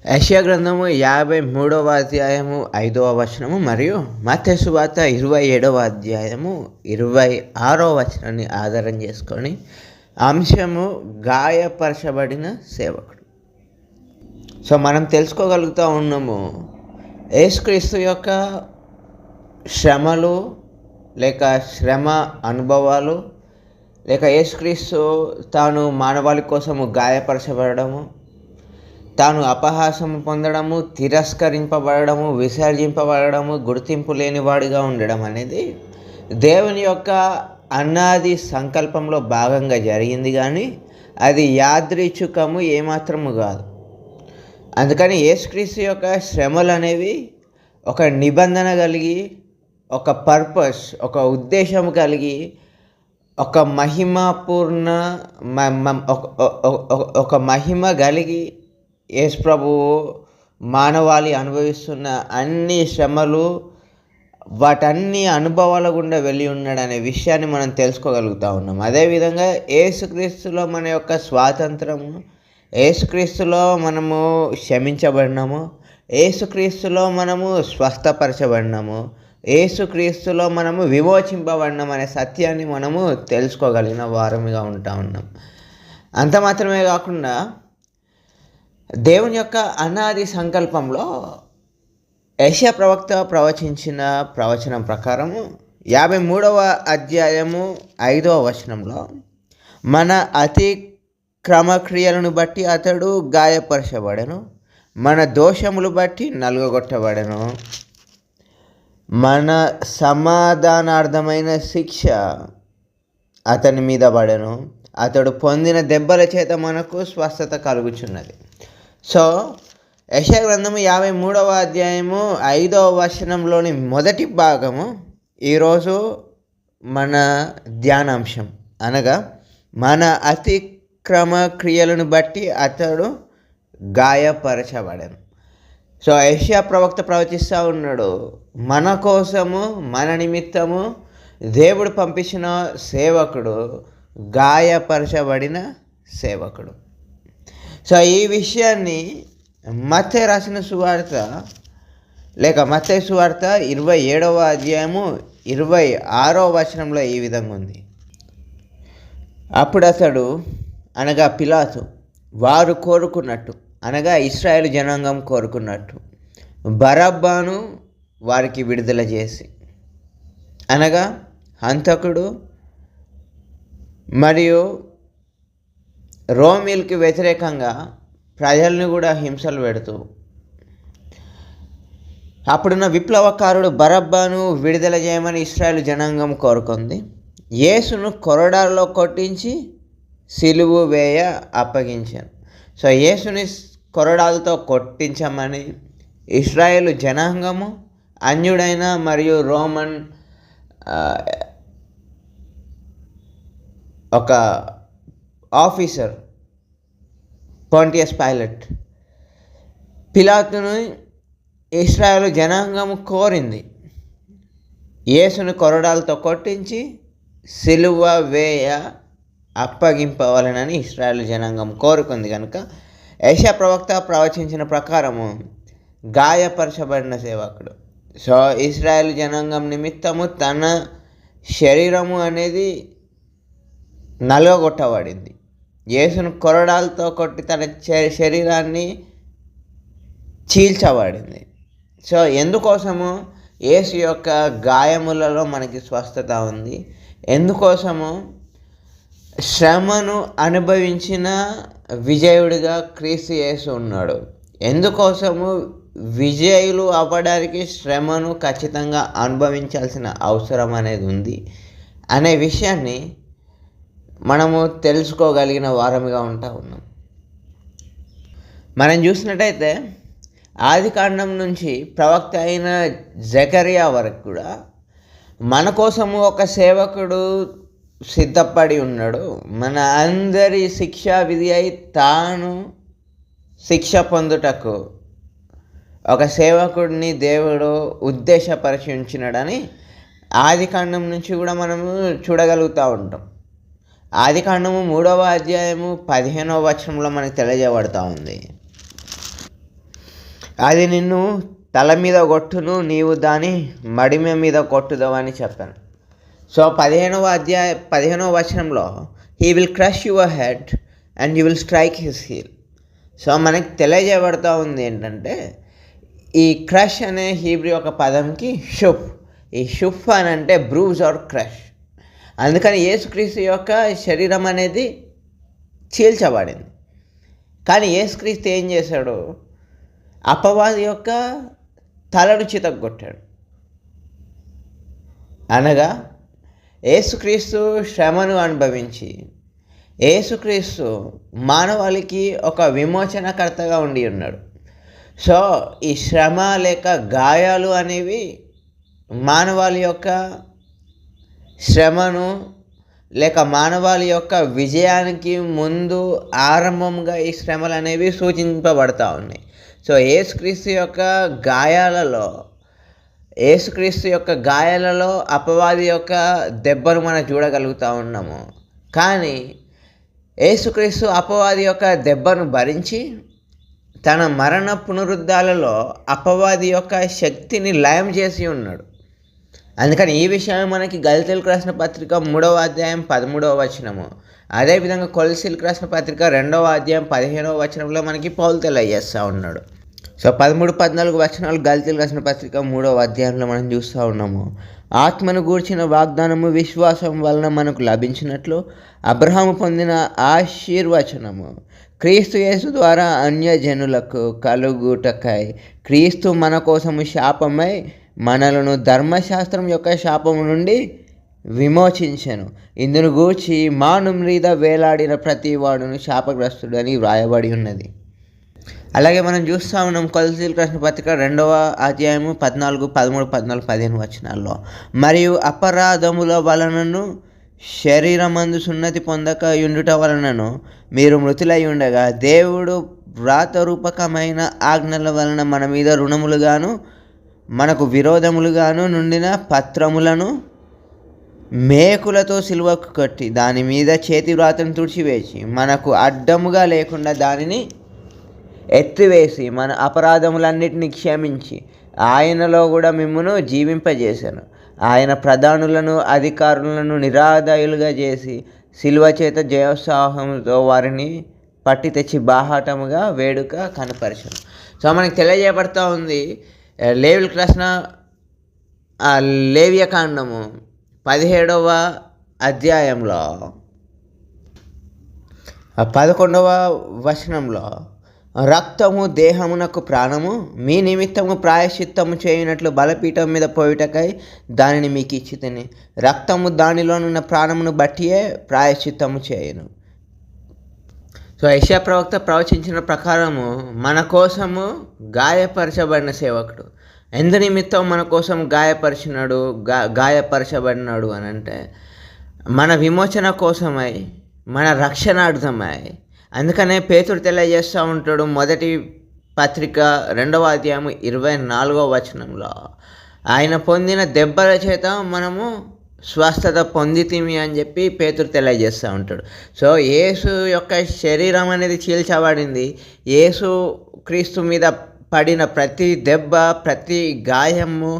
యెషయా గ్రంథము 53వ అధ్యాయము 5వ వచనము మరియు మత్తయి సువార్త 27వ అధ్యాయము 26వ వచనాన్ని ఆధారం చేసుకొని అంశము గాయపరచబడిన సేవకుడు. మనం తెలుసుకోగలుగుతూ ఉన్నాము, యేసుక్రీస్తు యొక్క శ్రమలు లేక శ్రమ అనుభవాలు లేక యేసుక్రీస్తు తాను మానవాళి కోసము గాయపరచబడము, తాను అపహాసము పొందడము, తిరస్కరింపబడము, విసర్జింపబడము, గుర్తింపు లేనివాడిగా ఉండడం అనేది దేవుని యొక్క అనాది సంకల్పంలో భాగంగా జరిగింది, కానీ అది యాదృచ్ఛికము ఏమాత్రము కాదు. అందుకని యేసుక్రీస్తు యొక్క శ్రమలు అనేవి ఒక నిబంధన కలిగి, ఒక పర్పస్, ఒక ఉద్దేశం కలిగి, ఒక మహిమపూర్ణ ఒక మహిమ కలిగి యేసు ప్రభువు మానవాళి అనుభవిస్తున్న అన్ని శ్రమలు వాటన్ని అనుభవాల గుండా వెళ్ళి ఉన్నాడు అనే విషయాన్ని మనం తెలుసుకోగలుగుతూ ఉన్నాం. అదేవిధంగా యేసుక్రీస్తులో మన యొక్క స్వాతంత్రము, యేసుక్రీస్తులో మనము క్షమించబడినాము, యేసుక్రీస్తులో మనము స్వస్థపరచబడినాము, యేసుక్రీస్తులో మనము విమోచింపబడినాం అనే సత్యాన్ని మనము తెలుసుకోగలిగిన వారముగా ఉంటా ఉన్నాం. అంత మాత్రమే కాకుండా దేవుని యొక్క అనాది సంకల్పంలో యెషయా ప్రవక్త ప్రవచించిన ప్రవచనం ప్రకారము 53వ అధ్యాయము 5వ వచనంలో మన అతిక్రమక్రియలను బట్టి అతడు గాయపరచబడెను, మన దోషములు బట్టి నలుగగొట్టబడెను, మన సమాధానార్థమైన శిక్ష అతని మీద పడెను, అతడు పొందిన దెబ్బల చేత మనకు స్వస్థత కలుగుచున్నది. యెషయా గ్రంథము 53వ అధ్యాయము 5వ వచనంలోని మొదటి భాగము ఈరోజు మన ధ్యానాంశం. అనగా మన అతిక్రమ క్రియలను బట్టి అతడు గాయపరచబడను. యెషయా ప్రవక్త ప్రవచిస్తూ ఉన్నాడు, మన కోసము మన నిమిత్తము దేవుడు పంపించిన సేవకుడు గాయపరచబడిన సేవకుడు. ఈ విషయాన్ని మత్తయి రాసిన సువార్త లేక మత్తయి సువార్త 27వ అధ్యాయము 26వ వచనంలో ఈ విధంగా ఉంది. అప్పుడు అతడు అనగా పిలాతు వారు కోరుకున్నట్టు, అనగా ఇశ్రాయేలు జనాంగం కోరుకున్నట్టు బరబ్బను వారికి విడుదల చేసి, అనగా హంతకుడు మరియు రోమీలకి వ్యతిరేకంగా ప్రజల్ని కూడా హింసలు పెడుతూ అప్పుడున్న విప్లవకారుడు బరబ్బను విడుదల చేయమని ఇశ్రాయేలు జనాంగం కోరుకుంది. యేసును కొరడాల్లో కొట్టించి సిలువు వేయ అప్పగించాను. యేసుని కొరడాలతో కొట్టించమని ఇశ్రాయేలు జనాంగము, అన్యుడైన మరియు రోమన్ ఒక ఆఫీసర్ పొంటియస్ పైలట్ పిలాతును ఇశ్రాయేలు జనాంగము కోరింది యేసును కొరడాలతో కొట్టించి సిలువ వేయ అప్పగింపవాలనని ఇశ్రాయేలు జనాంగం కోరుకుంది. కనుక యెషయా ప్రవక్త ప్రవచించిన ప్రకారము గాయపరచబడిన సేవకుడు ఇశ్రాయేలు జనాంగం నిమిత్తము తన శరీరము అనేది నలగొట్టబడింది. యేసును కొరడాలతో కొట్టి తన శరీరాన్ని చీల్చబడింది. ఎందుకోసము? యేసు యొక్క గాయములలో మనకి స్వస్థత ఉంది. ఎందుకోసము? శ్రమను అనుభవించిన విజయుడిగా క్రీస్తు యేసు ఉన్నాడు. ఎందుకోసము? విజయులు అవ్వడానికి శ్రమను ఖచ్చితంగా అనుభవించాల్సిన అవసరం అనేది ఉంది అనే విషయాన్ని మనము తెలుసుకోగలిగిన వారముగా ఉంటా ఉన్నాం. మనం చూసినట్టయితే ఆది కాండం నుంచి ప్రవక్త అయిన జకరియా వరకు కూడా మన కోసము ఒక సేవకుడు సిద్ధపడి ఉన్నాడు. మన అందరి శిక్షా విధి అయి తాను శిక్ష పొందుటకు ఒక సేవకుడిని దేవుడు ఉద్దేశపరిచి ఉంచినాడని ఆది కాండం నుంచి కూడా మనము చూడగలుగుతూ ఉంటాం. ఆది కాండము 3వ అధ్యాయము 15వ వచనంలో మనకు తెలియజేయబడతా ఉంది. అది నిన్ను తల మీద కొట్టును, నీవు దాని మడిమ మీద కొట్టుదవు అని చెప్పాను. సో 15వ వచనంలో he will crush your head and you will strike his heel. So మనకి తెలియజేయబడుతూ ఉంది ఏంటంటే, ఈ క్రష్ అనే హీబ్రూ ఒక పదంకి షుఫ్. ఈ షుఫ్ అని అంటే బ్రూజ్ ఆర్ క్రష్. అందుకని యేసుక్రీస్తు యొక్క శరీరం అనేది చీల్చబడింది. కానీ యేసుక్రీస్తు ఏం చేశాడు? అపవాది యొక్క తలను చితగ్గొట్టాడు. అనగా యేసుక్రీస్తు శ్రమను అనుభవించి, యేసుక్రీస్తు మానవాళికి ఒక విమోచనకర్తగా ఉండి ఉన్నాడు. సో ఈ శ్రమ లేక గాయాలు అనేవి మానవాళి యొక్క శ్రమను లేక మానవాళి యొక్క విజయానికి ముందు ఆరంభంగా ఈ శ్రమలు అనేవి సూచింపబడతా ఉన్నాయి. సో యేసుక్రీస్తు యొక్క గాయాలలో అపవాది యొక్క దెబ్బను మనం చూడగలుగుతూ ఉన్నాము. కానీ యేసుక్రీస్తు అపవాది యొక్క దెబ్బను భరించి తన మరణ పునరుద్ధాలలో అపవాది యొక్క శక్తిని లయం చేసి ఉన్నాడు. అందుకని ఈ విషయం మనకి గలతీయులకు రాసిన పత్రిక 3వ అధ్యాయం 13వ వచనము, అదేవిధంగా కొలస్సీయులకు రాసిన పత్రిక 2వ అధ్యాయం 15వ వచనంలో మనకి పౌలు తెలియజేస్తూ ఉన్నాడు. సో 13-14 వచనాలు గలతీయులకు రాసిన పత్రిక 3వ అధ్యాయంలో మనం చూస్తూ ఉన్నాము. ఆత్మను గూర్చిన వాగ్దానము విశ్వాసం వలన మనకు లభించినట్లు అబ్రహాము పొందిన ఆశీర్వచనము క్రీస్తు యేసు ద్వారా అన్యజనులకు కలుగుటకై క్రీస్తు మన కోసము శాపమై మనలను ధర్మశాస్త్రం యొక్క శాపము నుండి విమోచించెను. ఇందును గూర్చి మాను మీద వేలాడిన ప్రతి వాడును శాపగ్రస్తుడు అని వ్రాయబడి ఉన్నది. అలాగే మనం చూస్తూ ఉన్నాం కొలస్సీయులకు రాసిన పత్రిక 2వ అధ్యాయము 14, 13, 14, 15 వచనాల్లో, మరియు అపరాధముల వలనను శరీరమందు సున్నతి పొందక యుండుట వలనను మీరు మృతులై ఉండగా దేవుడు వ్రాతరూపకమైన ఆజ్ఞల వలన మన మీద రుణములుగాను మనకు విరోధములుగాను నుండిన పత్రములను మేకులతో సిలువకు కట్టి దాని మీద చేతి వ్రాతను తుడిచివేసి మనకు అడ్డముగా లేకుండా దానిని ఎత్తివేసి మన అపరాధములన్నిటిని క్షమించి ఆయనలో కూడా మిమ్మును జీవింపజేశాను. ఆయన ప్రధానులను అధికారులను నిరాదాయులుగా చేసి సిలువ చేత జయోత్సాహంతో వారిని పట్టి తెచ్చి బాహాటముగా వేడుక కనపరచను. సో మనకి తెలియజేయబడుతూ ఉంది లేవీయులకు రాసిన లేవియకాండము 17వ అధ్యాయంలో 11వ వచనంలో, రక్తము దేహమునకు ప్రాణము, మీ నిమిత్తము ప్రాయశ్చిత్తము చేయునట్లు బలిపీఠం మీద పోయుటకై దానిని మీకు ఇచ్చితిని. రక్తము దానిలోనున్న ప్రాణమును బట్టియే ప్రాయశ్చిత్తము చేయును. సో యెషయా ప్రవక్త ప్రవచించిన ప్రకారము మన కోసము గాయపరచబడిన సేవకుడు ఎందు నిమిత్తం మన కోసం గాయపరచబడినాడు అని అంటే మన విమోచన కోసమై, మన రక్షణార్థమై. అందుకనే పేతురు తెలియజేస్తూ ఉంటాడు మొదటి పత్రిక 2వ అధ్యాయము 24వ వచనంలో, ఆయన పొందిన దెబ్బల చేత మనము స్వస్థత పొందితిమి అని చెప్పి పేతురు తెలియజేస్తూ ఉంటాడు. సో యేసు యొక్క శరీరం అనేది చీల్చబడింది. యేసు క్రీస్తు మీద పడిన ప్రతి దెబ్బ, ప్రతి గాయము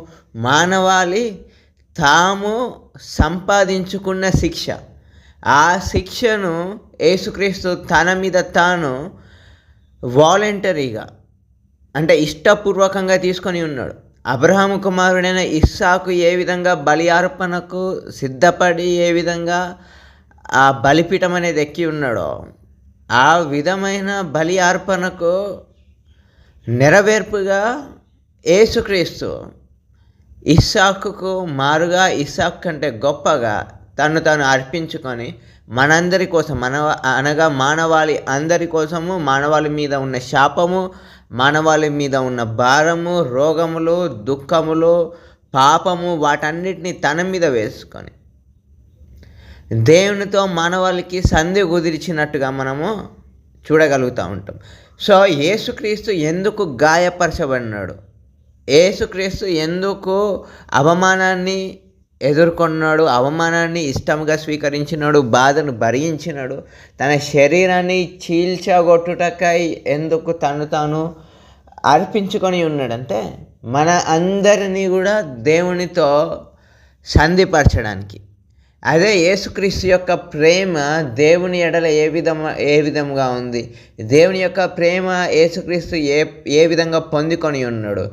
మానవాళి తాము సంపాదించుకున్న శిక్ష. ఆ శిక్షను యేసుక్రీస్తు తన మీద తాను వాలంటరీగా అంటే ఇష్టపూర్వకంగా తీసుకొని ఉన్నాడు. అబ్రహాము కుమారుడైన ఇస్సాకు ఏ విధంగా బలి అర్పణకు సిద్ధపడి ఏ విధంగా ఆ బలిపీఠం అనేది ఎక్కి ఉన్నాడో, ఆ విధమైన బలి అర్పణకు నెరవేర్పుగా యేసుక్రీస్తు ఇస్సాకుకు మారుగా, ఇస్సాకు కంటే గొప్పగా తను తాను అర్పించుకొని మనందరి కోసం అనగా మానవాళి అందరి కోసము, మానవాళి మీద ఉన్న శాపము, మానవాళి మీద ఉన్న భారము, రోగములు, దుఃఖములు, పాపము వాటన్నిటిని తన మీద వేసుకొని దేవునితో మానవాళికి సంధి కుదిర్చినట్టుగా మనము చూడగలుగుతూ ఉంటాం. సో యేసుక్రీస్తు ఎందుకు గాయపరచబడినాడు? యేసుక్రీస్తు ఎందుకు అవమానాన్ని ఎదుర్కొన్నాడు? అవమానాన్ని ఇష్టంగా స్వీకరించినాడు, బాధను భరించినాడు. తన శరీరాన్ని చీల్చగొట్టుటకై ఎందుకు తను తాను అర్పించుకొని ఉన్నాడంటే మన అందరినీ కూడా దేవునితో సంధిపరచడానికి. అదే యేసుక్రీస్తు యొక్క ప్రేమ దేవుని ఎడల ఏ విధంగా ఉంది, దేవుని యొక్క ప్రేమ యేసుక్రీస్తు ఏ విధంగా పొందుకొని ఉన్నాడు,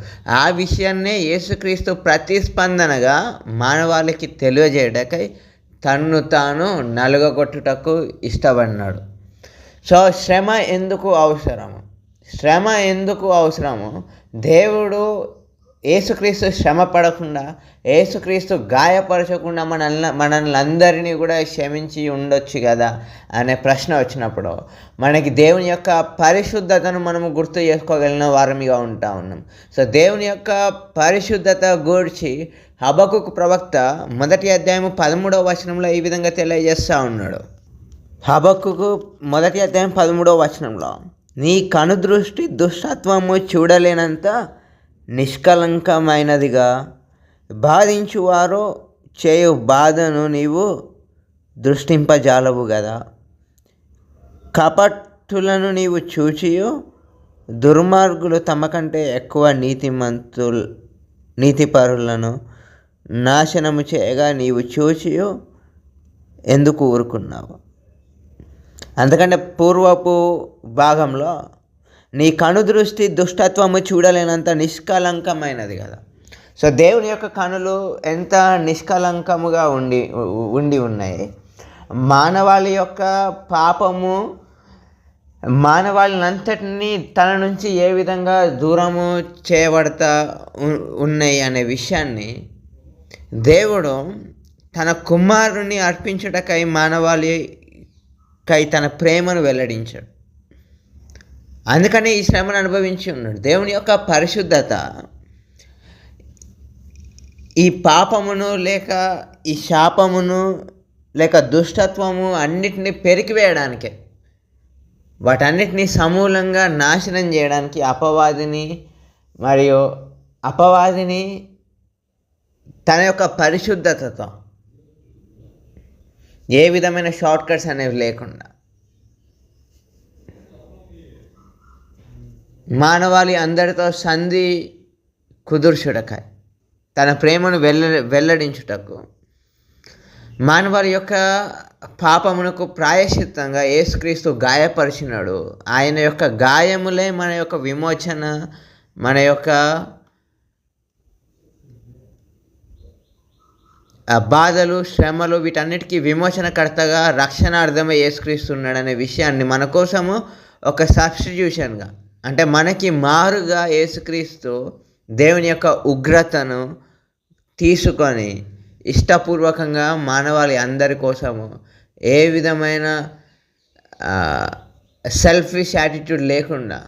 ఆ విషయాన్నే యేసుక్రీస్తు ప్రతిస్పందనగా మానవాళికి తెలియజేయడాకై తన్ను తాను నలుగగొట్టుటకు ఇష్టపడినాడు. సో శ్రమ ఎందుకు అవసరము? దేవుడు యేసుక్రీస్తు శ్రమ పడకుండా, యేసుక్రీస్తు గాయపరచకుండా మనల్ని అందరినీ కూడా క్షమించి ఉండొచ్చు కదా అనే ప్రశ్న వచ్చినప్పుడు మనకి దేవుని యొక్క పరిశుద్ధతను మనము గుర్తు చేసుకోగలిగిన వారమిగా ఉంటా ఉన్నాం. సో దేవుని యొక్క పరిశుద్ధత గూర్చి హబక్కుకు ప్రవక్త 1వ అధ్యాయము 13వ వచనంలో ఈ విధంగా తెలియజేస్తూ ఉన్నాడు. హబక్కుకు 1వ అధ్యాయం 13వ వచనంలో, నీ కనుదృష్టి దుష్టత్వము చూడలేనంత నిష్కలంకమైనదిగా, బాధించువారు చేయు బాధను నీవు దృష్టింపజాలవు కదా. కపట్టులను నీవు చూచియు, దుర్మార్గులు తమ కంటే ఎక్కువ నీతిపరులను నాశనము చేయగా నీవు చూచియు ఎందుకు ఊరుకున్నావు? అందుకంటే పూర్వపు భాగంలో నీ కనుదృష్టి దుష్టత్వము చూడలేనంత నిష్కలంకమైనది కదా. సో దేవుని యొక్క కనులు ఎంత నిష్కలంకముగా ఉండి ఉన్నాయి. మానవాళి యొక్క పాపము మానవాళినంతటినీ తన నుంచి ఏ విధంగా దూరము చేయబడతా ఉన్నాయి అనే విషయాన్ని దేవుడు తన కుమారుని అర్పించుటకై మానవాళికై తన ప్రేమను వెల్లడించాడు. అందుకని ఈ శ్రమను అనుభవించి ఉన్నాడు. దేవుని యొక్క పరిశుద్ధత ఈ పాపమును లేక ఈ శాపమును లేక దుష్టత్వము అన్నిటినీ పెరికివేయడానికే, వాటన్నిటినీ సమూలంగా నాశనం చేయడానికి అపవాదిని తన యొక్క పరిశుద్ధతతో ఏ విధమైన షార్ట్ కట్స్ అనేవి లేకుండా మానవాళి అందరితో సంధి కుదుర్చుటకై, తన ప్రేమను వెల్లడించుటకు, మానవాళి యొక్క పాపమునకు ప్రాయశ్చిత్తంగా యేసుక్రీస్తు గాయపరిచినాడు. ఆయన యొక్క గాయములే మన యొక్క విమోచన, మన యొక్క బాధలు, శ్రమలు, వీటన్నిటికీ విమోచనకర్తగా రక్షణార్థమే యేసుక్రీస్తు ఉన్నాడనే విషయాన్ని మన కోసము ఒక సబ్స్టిట్యూషన్గా, అంటే మనకి మారుగా యేసుక్రీస్తు దేవుని యొక్క ఉగ్రతను తీసుకొని ఇష్టపూర్వకంగా మానవాళి అందరి కోసము ఏ విధమైన సెల్ఫిష్ యాటిట్యూడ్ లేకుండా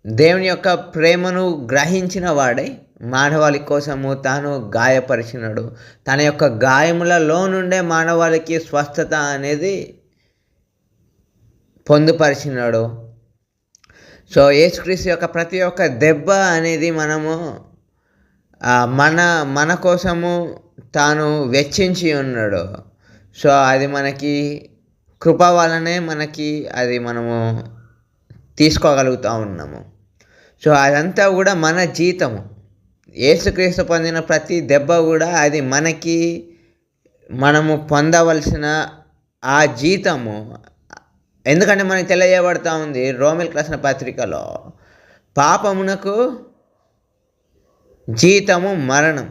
దేవుని యొక్క ప్రేమను గ్రహించిన వాడే మానవాళి కోసము తాను గాయపరిచినాడు. తన యొక్క గాయములలో నుండే మానవాళికి స్వస్థత అనేది పొందుపరిచినాడు. సో యేసుక్రీస్తు యొక్క ప్రతి ఒక్క దెబ్బ అనేది మనము మన కోసము తాను వెచ్చించి ఉన్నాడు. సో అది మనకి కృప వలనే అది మనము తీసుకోగలుగుతూ ఉన్నాము. సో అదంతా కూడా మన జీతము. యేసుక్రీస్తు పొందిన ప్రతి దెబ్బ కూడా అది మనము పొందవలసిన ఆ జీతము. ఎందుకంటే మనకి తెలియజేయబడతా ఉంది రోమీయులకు రాసిన పత్రికలో, పాపమునకు జీతము మరణం.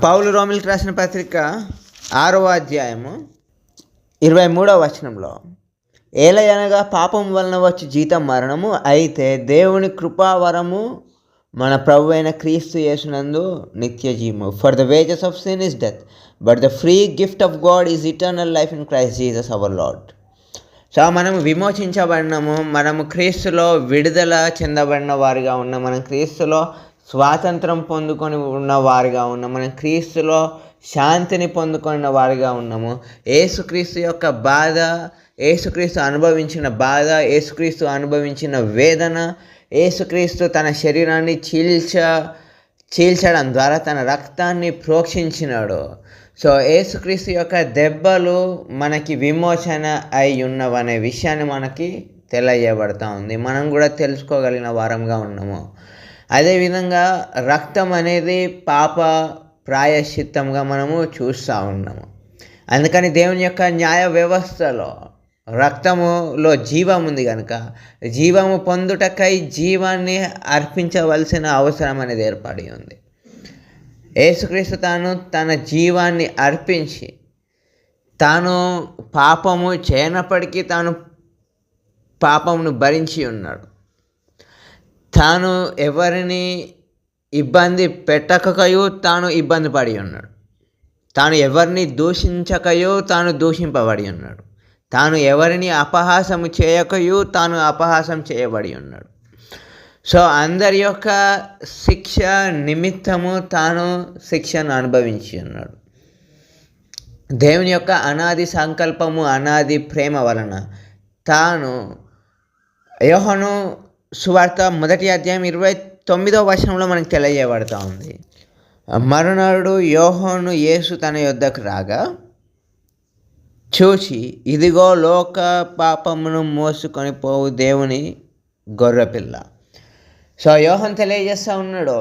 పౌలు రోమీయులకు రాసిన పత్రిక 6వ అధ్యాయము 23వ వచనంలో, ఏలయనగా పాపం వలన వచ్చి జీతం మరణము, అయితే దేవుని కృపావరము మన ప్రభు అయిన క్రీస్తు యేసునందు నిత్య జీవము. For the wages of sin is death, but the free gift of God is eternal life in Christ Jesus our Lord. So మనము విమోచించబడినాము, మనము క్రీస్తులో విడుదల చెందబడిన వారిగా ఉన్నాం, మనం క్రీస్తులో స్వాతంత్రం పొందుకొని ఉన్న వారిగా ఉన్నాం, మనం క్రీస్తులో శాంతిని పొందుకున్న వారిగా ఉన్నాము. యేసుక్రీస్తు యొక్క బాధ, యేసుక్రీస్తు అనుభవించిన బాధ, యేసుక్రీస్తు అనుభవించిన వేదన, యేసుక్రీస్తు తన శరీరాన్ని చీల్చడం ద్వారా తన రక్తాన్ని ప్రోక్షించినాడు. సో యేసుక్రీస్తు యొక్క దెబ్బలు మనకి విమోచన అయి ఉన్నవనే విషయాన్ని మనకి తెలియజేయబడతా ఉంది. మనం కూడా తెలుసుకోగలిగిన వారంగా ఉన్నాము. అదేవిధంగా రక్తం అనేది పాప ప్రాయశ్చిత్తంగా మనము చూస్తూ ఉన్నాము. అందుకని దేవుని యొక్క న్యాయ వ్యవస్థలో రక్తములో జీవం ఉంది కనుక జీవము పొందుటకై జీవాన్ని అర్పించవలసిన అవసరం అనేది ఏర్పడి ఉంది. యేసుక్రీస్తు తాను తన జీవాన్ని అర్పించి తాను పాపము చేయనప్పటికీ తాను పాపమును భరించి ఉన్నాడు. తాను ఎవరిని ఇబ్బంది పెట్టకయో తాను ఇబ్బంది పడి ఉన్నాడు. తాను ఎవరిని దూషించకయో తాను దూషింపబడి ఉన్నాడు. తాను ఎవరిని అపహాసము చేయకయో తాను అపహాసం చేయబడి ఉన్నాడు. సో అందరి యొక్క శిక్ష నిమిత్తము తాను శిక్షను అనుభవించి ఉన్నాడు. దేవుని యొక్క అనాది సంకల్పము, అనాది ప్రేమ వలన తాను యోహాను సువార్త 1వ అధ్యాయం 29వ వచనంలో మనకు తెలియజేయబడతా ఉంది. మరునాడు యోహాను యేసు తన యొద్దకు రాగా చూచి, ఇదిగో లోక పాపమును మోసుకొని పోవు దేవుని గొర్రెపిల్ల. సో యోహాను తెలియజేస్తూ ఉన్నాడు,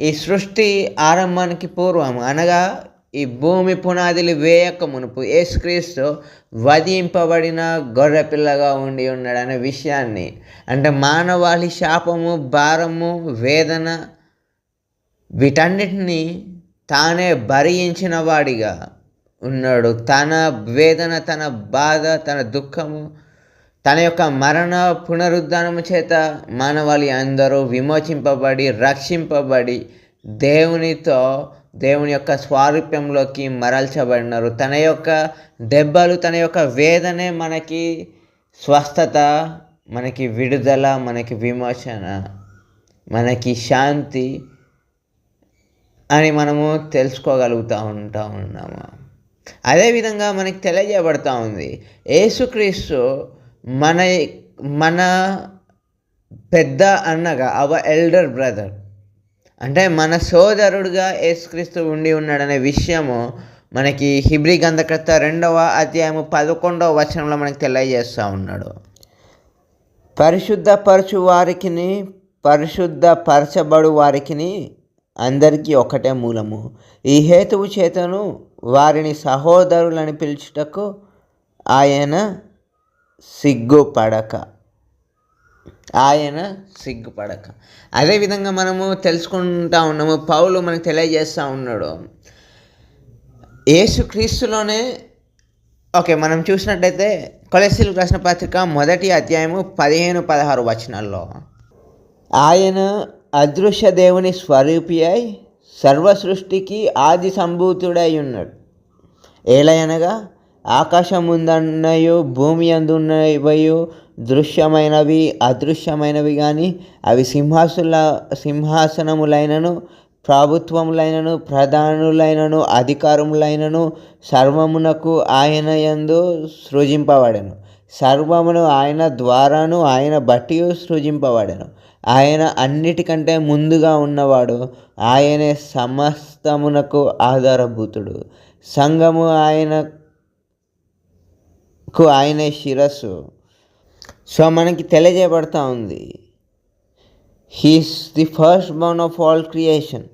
ఈ సృష్టి ఆరంభానికి పూర్వం అనగా ఈ భూమి పునాదులు వేయక మునుపు యేసుక్రీస్తు వధింపబడిన గొర్రెపిల్లగా ఉండి ఉన్నాడు అనే విషయాన్ని, అంటే మానవాళి శాపము, భారము, వేదన వీటన్నిటినీ తానే భరించిన వాడిగా ఉన్నాడు. తన వేదన, తన బాధ, తన దుఃఖము, తన యొక్క మరణ పునరుద్ధానము చేత మానవాళి అందరూ విమోచింపబడి రక్షింపబడి దేవుని యొక్క స్వారూప్యంలోకి మరల్చబడినారు. తన యొక్క దెబ్బలు, తన యొక్క వేదనే మనకి స్వస్థత, మనకి విడుదల, మనకి విమోచన, మనకి శాంతి అని మనము తెలుసుకోగలుగుతూ ఉన్నాము. అదేవిధంగా మనకి తెలియజేయబడతా ఉంది, యేసుక్రీస్తు మన పెద్ద అన్నగా, అవర్ ఎల్డర్ బ్రదర్, అంటే మన సోదరుడుగా యేసుక్రీస్తు ఉండి ఉన్నాడనే విషయము మనకి హెబ్రీ గ్రంథకర్త 2వ అధ్యాయము 11వ వచనంలో మనకి తెలియజేస్తూ ఉన్నాడు. పరిశుద్ధపరచు వారికిని పరిశుద్ధపరచబడు వారికిని అందరికీ ఒకటే మూలము. ఈ హేతువు చేతను వారిని సహోదరులని పిలుచుటకు ఆయన సిగ్గుపడక. అదేవిధంగా మనము తెలుసుకుంటా ఉన్నాము, పౌలు మనకు తెలియజేస్తూ ఉన్నాడు, యేసుక్రీస్తులోనే మనం చూసినట్టయితే కొలస్సీలకు రాసిన పత్రిక 1వ అధ్యాయము 15-16 వచనాల్లో ఆయన అదృశ్య దేవుని స్వరూపి అయి సర్వ సృష్టికి ఆది సంభూతుడై ఉన్నాడు. ఏలయనగా ఆకాశం ముందున్నయు భూమి అందున్నవయు దృశ్యమైనవి అదృశ్యమైనవి కానీ అవి సింహాసనములైనను ప్రభుత్వములైనను ప్రధానులైనను అధికారములైనను సర్వమునకు ఆయన యందు సృజింపబడెను. సర్వమును ఆయన ద్వారాను ఆయన బట్టి సృజింపబడెను. ఆయన అన్నిటికంటే ముందుగా ఉన్నవాడు, ఆయనే సమస్తమునకు ఆధారభూతుడు. సంఘము ఆయనే శిరస్సు. సో మనకి తెలియజేయబడతా ఉంది, he's the first Born of all creation.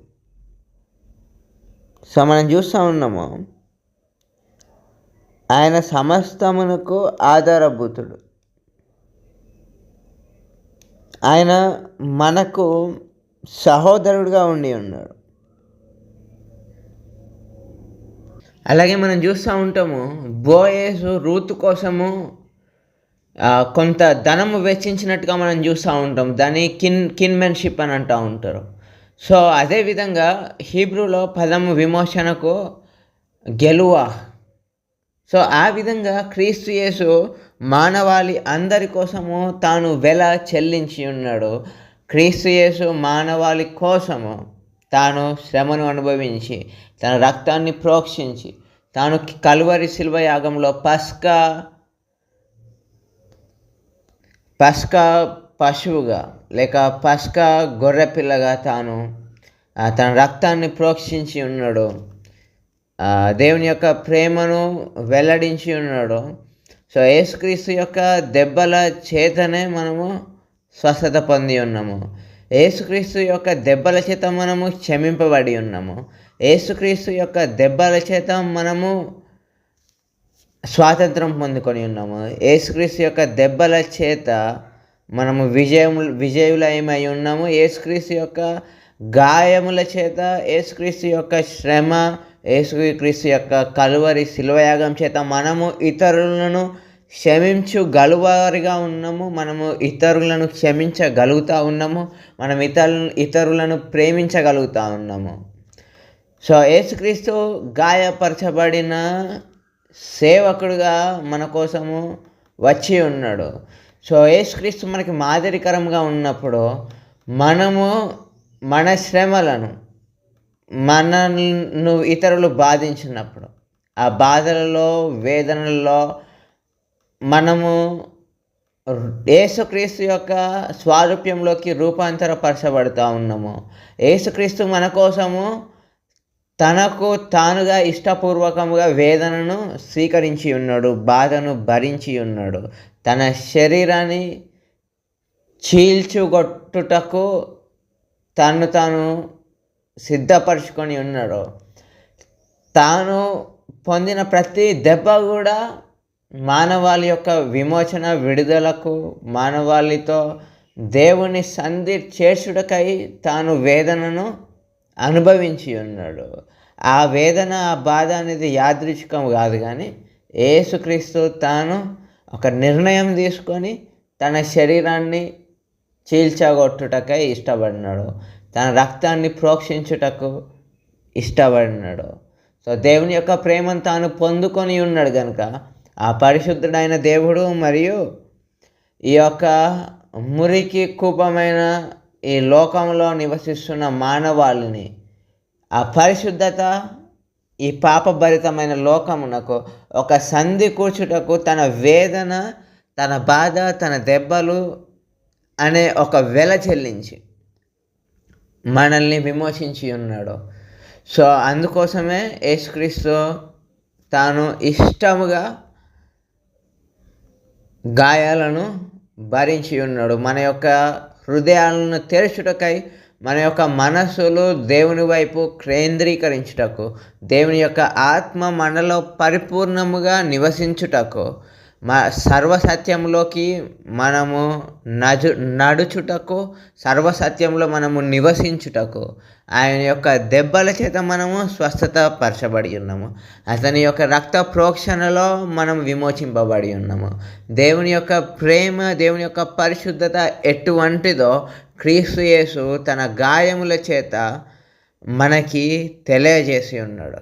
So మనం చూస్తూ ఉన్నాము, ఆయన సమస్తమునకు ఆధారభూతుడు. ఆయన మనకు సహోదరుడుగా ఉండి ఉన్నాడు. అలాగే మనం చూస్తూ ఉంటాము, బోయేసు రూతు కోసము కొంత ధనము వెచ్చించినట్టుగా మనం చూస్తూ ఉంటాం. దాన్ని కిన్మెన్షిప్ అని అంటూ ఉంటారు. సో అదేవిధంగా హీబ్రూలో పదము విమోచనకు గెలువా. సో ఆ విధంగా క్రీస్తు యేసు మానవాళి అందరి కోసము తాను వెల చెల్లించి ఉన్నాడు. క్రీస్తు యేసు మానవాళి కోసము తాను శ్రమను అనుభవించి తన రక్తాన్ని ప్రోక్షించి తాను కల్వరి శిల్వ యాగంలో పస్కా పశువుగా లేక పస్కా గొర్రెపిల్లగా తాను తన రక్తాన్ని ప్రోక్షించి ఉన్నాడు. దేవుని యొక్క ప్రేమను వెల్లడించి ఉన్నాడు. సో యేసుక్రీస్తు యొక్క దెబ్బల చేతనే మనము స్వస్థత పొంది ఉన్నాము. యేసుక్రీస్తు యొక్క దెబ్బల చేత మనము క్షమింపబడి ఉన్నాము. యేసుక్రీస్తు యొక్క దెబ్బల చేత మనము స్వాతంత్రం పొందుకొని ఉన్నాము. యేసుక్రీస్తు యొక్క దెబ్బల చేత మనము విజయులమై ఉన్నాము. యేసుక్రీస్తు యొక్క గాయముల చేత, యేసుక్రీస్తు యొక్క శ్రమ, యేసుక్రీస్తు యొక్క కలువరి శిలువయాగం చేత మనము ఇతరులను క్షమించగలువారిగా ఉన్నాము. మనము ఇతరులను క్షమించగలుగుతూ ఉన్నాము. మనం ఇతరులను ప్రేమించగలుగుతూ ఉన్నాము. సో యేసుక్రీస్తు గాయపరచబడిన సేవకుడుగా మన కోసము వచ్చి ఉన్నాడు. సో యేసుక్రీస్తు మనకి మాదిరికరంగా ఉన్నప్పుడు మనము మన శ్రమలను, మనను ఇతరులు బాధించినప్పుడు, ఆ బాధలలో, వేదనలలో మనము యేసుక్రీస్తు యొక్క స్వారూప్యంలోకి రూపాంతరపరచబడుతూ ఉన్నాము. యేసుక్రీస్తు మన కోసము తనకు తానుగా ఇష్టపూర్వకముగా వేదనను స్వీకరించి ఉన్నాడు, బాధను భరించి ఉన్నాడు. తన శరీరాన్ని చీల్చుగొట్టుటకు తాను సిద్ధపరచుకొని ఉన్నాడు. తాను పొందిన ప్రతి దెబ్బ కూడా మానవాళి యొక్క విమోచన, విడుదలకు, మానవాళితో దేవుని సంధి చేర్చుటకై తాను వేదనను అనుభవించి ఉన్నాడు. ఆ వేదన, ఆ బాధ అనేది యాదృచ్ఛికం కాదు, కానీ యేసుక్రీస్తు తాను ఒక నిర్ణయం తీసుకొని తన శరీరాన్ని చీల్చగొట్టుటకై ఇష్టపడినాడు. తన రక్తాన్ని ప్రోక్షించుటకు ఇష్టపడినాడు. సో దేవుని యొక్క ప్రేమను తాను పొందుకొని ఉన్నాడు కనుక ఆ పరిశుద్ధుడైన దేవుడు మరియు ఈ యొక్క మురికి కూపమైన ఈ లోకంలో నివసిస్తున్న మానవాళిని ఆ పరిశుద్ధత, ఈ పాపభరితమైన లోకమునకు ఒక సంధి కూర్చుటకు తన వేదన, తన బాధ, తన దెబ్బలు అనే ఒక వెల చెల్లించి మనల్ని విమోచించి ఉన్నాడు. సో అందుకోసమే యేసుక్రీస్తు తాను ఇష్టముగా గాయాలను భరించి ఉన్నాడు. మన యొక్క హృదయాలను తెరచుటకై, మన యొక్క మనస్సులు దేవుని వైపు కేంద్రీకరించుటకు, దేవుని యొక్క ఆత్మ మనలో పరిపూర్ణముగా నివసించుటకు, సర్వసత్యంలోకి మనము నడుచుటకు, సర్వసత్యంలో మనము నివసించుటకు ఆయన యొక్క దెబ్బల చేత మనము స్వస్థత పరచబడి ఉన్నాము. అతని యొక్క రక్త ప్రోక్షణలో మనం విమోచింపబడి ఉన్నాము. దేవుని యొక్క ప్రేమ, దేవుని యొక్క పరిశుద్ధత ఎటువంటిదో క్రీస్తు యేసు తన గాయముల చేత మనకి తెలియజేసి ఉన్నాడు.